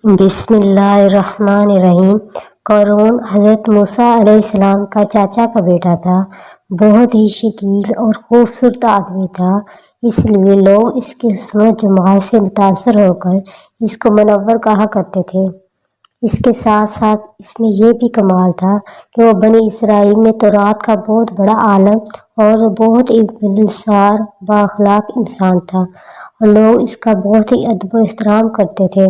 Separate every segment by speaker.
Speaker 1: بسم اللہ الرحمن الرحیم۔ قارون حضرت موسیٰ علیہ السلام کا چاچا کا بیٹا تھا۔ بہت ہی شکیل اور خوبصورت آدمی تھا، اس لیے لوگ اس کے حسن و جمال سے متاثر ہو کر اس کو منور کہا کرتے تھے۔ اس کے ساتھ ساتھ اس میں یہ بھی کمال تھا کہ وہ بنی اسرائیل میں تورات کا بہت بڑا عالم اور بہت ہی ملنسار بااخلاق انسان تھا، اور لوگ اس کا بہت ہی ادب و احترام کرتے تھے۔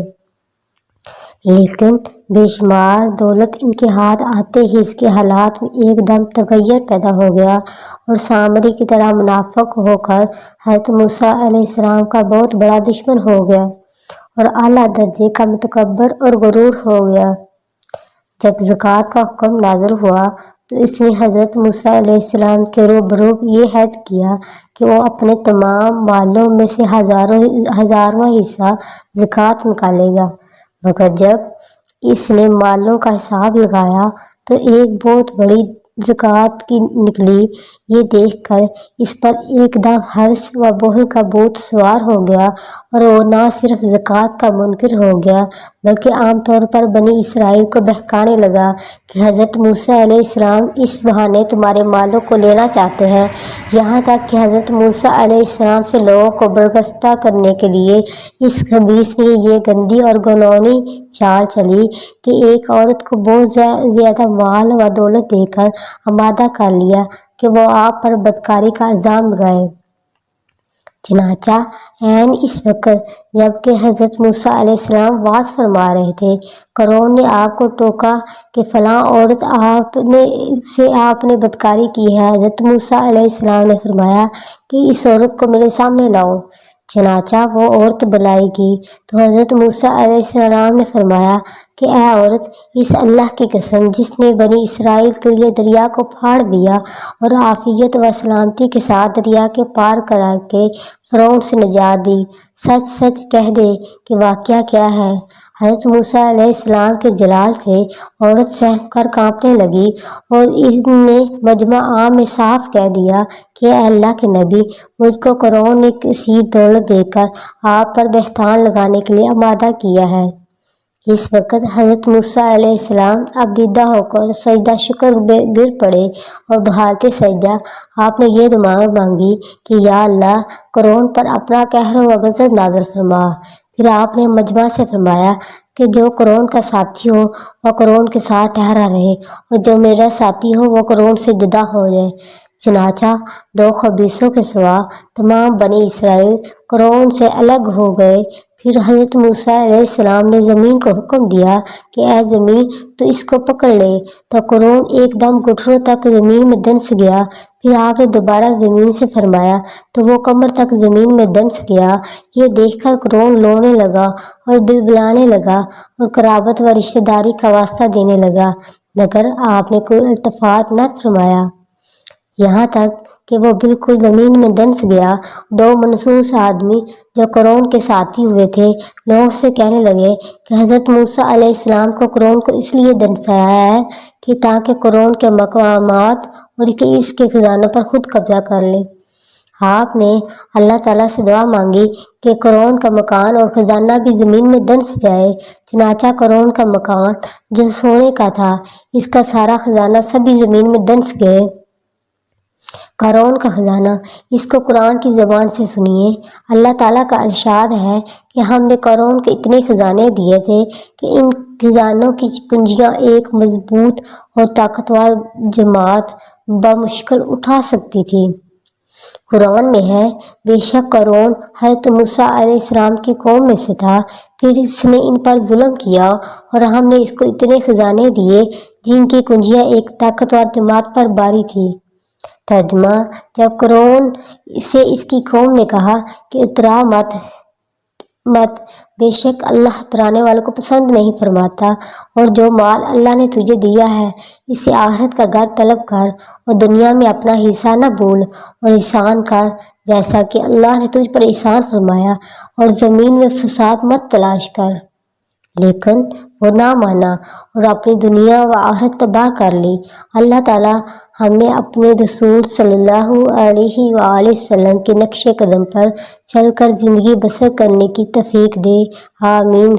Speaker 1: لیکن بے شمار دولت ان کے ہاتھ آتے ہی اس کے حالات میں ایک دم تغیر پیدا ہو گیا، اور سامری کی طرح منافق ہو کر حضرت موسیٰ علیہ السلام کا بہت بڑا دشمن ہو گیا اور اعلیٰ درجے کا متکبر اور غرور ہو گیا۔ جب زکوٰۃ کا حکم نازل ہوا تو اس نے حضرت موسیٰ علیہ السلام کے روبرو یہ عہد کیا کہ وہ اپنے تمام مالوں میں سے ہزارواں حصہ زکوٰۃ نکالے گا، مگر جب اس نے مالوں کا حساب لگایا تو ایک بہت بڑی زکوٰۃ کی نکلی۔ یہ دیکھ کر اس پر ایک دم حرص و بخل کا بھوت سوار ہو گیا، اور وہ نہ صرف زکوٰۃ کا منکر ہو گیا بلکہ عام طور پر بنی اسرائیل کو بہکانے لگا کہ حضرت موسیٰ علیہ السلام اس بہانے تمہارے مالوں کو لینا چاہتے ہیں، یہاں تک کہ حضرت موسیٰ علیہ السلام سے لوگوں کو برگزیدہ کرنے کے لیے اس خبیث نے یہ گندی اور گھناؤنی چال چلی کہ ایک عورت کو بہت زیادہ مال و دولت دے کر آمادہ کر لیا کہ وہ آپ پر بدکاری کا الزام لگائے۔ چنانچہ عین اس وقت جب کہ حضرت موسیٰ علیہ السلام وعظ فرما رہے تھے، قارون نے آپ کو ٹوکا کہ فلاں عورت آپ نے بدکاری کی ہے۔ حضرت موسیٰ علیہ السلام نے فرمایا کہ اس عورت کو میرے سامنے لاؤ۔ چنانچہ وہ عورت بلائی گئی تو حضرت موسیٰ علیہ السلام نے فرمایا کہ اے عورت، اس اللہ کی قسم جس نے بنی اسرائیل کے لیے دریا کو پھاڑ دیا اور عافیت و سلامتی کے ساتھ دریا کے پار کرا کے فرعون سے نجات دی، سچ سچ کہہ دے کہ واقعہ کیا ہے۔ حضرت موسیٰ علیہ السلام کے جلال سے عورت سہم کر کانپنے لگی، اور اس نے مجمع عام میں صاف کہہ دیا کہ اے اللہ کے نبی، مجھ کو قارون نے کثیر دولت دے کر آپ پر بہتان لگانے کے لیے آمادہ کیا ہے۔ اس وقت حضرت موسیٰ علیہ السلام اب دیدہ ہو کر سجدہ شکر گر پڑے، اور بحالت سجدہ آپ نے یہ دعا مانگی کہ یا اللہ، قارون پر اپنا قہر و غضب نازل فرما۔ پھر آپ نے مجمع سے فرمایا کہ جو قارون کا ساتھی ہو وہ قارون کے ساتھ ٹھہرا رہے، اور جو میرا ساتھی ہو وہ قارون سے جدا ہو جائے۔ چنانچہ دو خبیثوں کے سوا تمام بنی اسرائیل قارون سے الگ ہو گئے۔ پھر حضرت موسیٰ علیہ السلام نے زمین کو حکم دیا کہ اے زمین، تو اس کو پکڑ لے، تو قارون ایک دم گھٹنوں تک زمین میں دنس گیا۔ پھر آپ نے دوبارہ زمین سے فرمایا تو وہ کمر تک زمین میں دنس گیا۔ یہ دیکھ کر قارون رونے لگا اور بلبلانے لگا اور قرابت و رشتہ داری کا واسطہ دینے لگا، مگر آپ نے کوئی التفات نہ فرمایا، یہاں تک کہ وہ بالکل زمین میں دنس گیا۔ دو منحوس آدمی جو قارون کے ساتھی ہوئے تھے لوگوں سے کہنے لگے کہ حضرت موسیٰ علیہ السلام کو قارون کو اس لیے دنسایا ہے کہ تاکہ قارون کے مقامات اور اس کے خزانوں پر خود قبضہ کر لے۔ آپ نے اللہ تعالیٰ سے دعا مانگی کہ قارون کا مکان اور خزانہ بھی زمین میں دنس جائے۔ چنانچہ قارون کا مکان جو سونے کا تھا، اس کا سارا خزانہ سبھی زمین میں دنس گئے۔ قارون کا خزانہ، اس کو قرآن کی زبان سے سنیے۔ اللہ تعالیٰ کا ارشاد ہے کہ ہم نے قارون کو اتنے خزانے دیے تھے کہ ان خزانوں کی کنجیاں ایک مضبوط اور طاقتور جماعت بمشکل اٹھا سکتی تھی۔ قرآن میں ہے، بے شک قارون حضرت موسیٰ علیہ السلام کی قوم میں سے تھا، پھر اس نے ان پر ظلم کیا اور ہم نے اس کو اتنے خزانے دیے جن کی کنجیاں ایک طاقتور جماعت پر باری تھی۔ ترجمہ: جب قارون سے اس کی قوم نے کہا کہ اترا مت، بے شک اللہ اترانے والوں کو پسند نہیں فرماتا، اور جو مال اللہ نے تجھے دیا ہے اسے آخرت کا گھر طلب کر اور دنیا میں اپنا حصہ نہ بھول، اور احسان کر جیسا کہ اللہ نے تجھ پر احسان فرمایا، اور زمین میں فساد مت تلاش کر۔ لیکن وہ نہ مانا اور اپنی دنیا و آخرت تباہ کر لی۔ اللہ تعالیٰ ہمیں اپنے رسول صلی اللہ علیہ وآلہ وسلم کے نقش قدم پر چل کر زندگی بسر کرنے کی توفیق دے، آمین۔